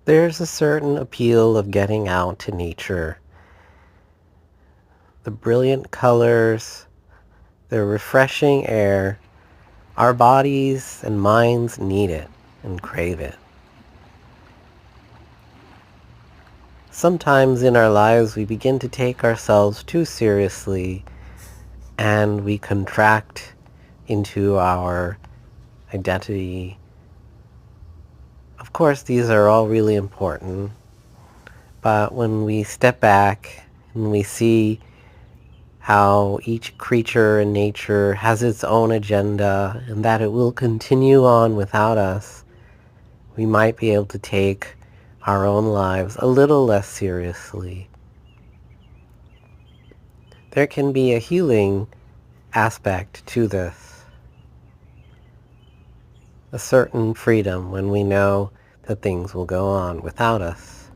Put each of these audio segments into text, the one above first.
There's a certain appeal of getting out to nature. The brilliant colors, the refreshing air, our bodies and minds need it and crave it. Sometimes in our lives we begin to take ourselves too seriously and we contract into our identity. Of course, these are all really important, but when we step back and we see how each creature in nature has its own agenda and that it will continue on without us, we might be able to take our own lives a little less seriously. There can be a healing aspect to this, a certain freedom when we know that things will go on without us.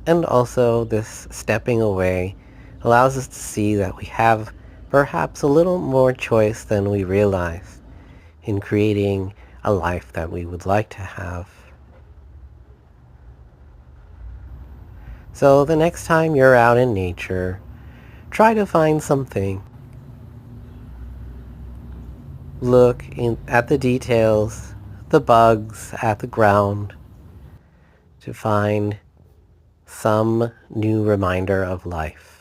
And also this stepping away allows us to see that we have perhaps a little more choice than we realize in creating a life that we would like to have. So the next time you're out in nature, try to find something. Look at the details, the bugs at the ground, to find some new reminder of life.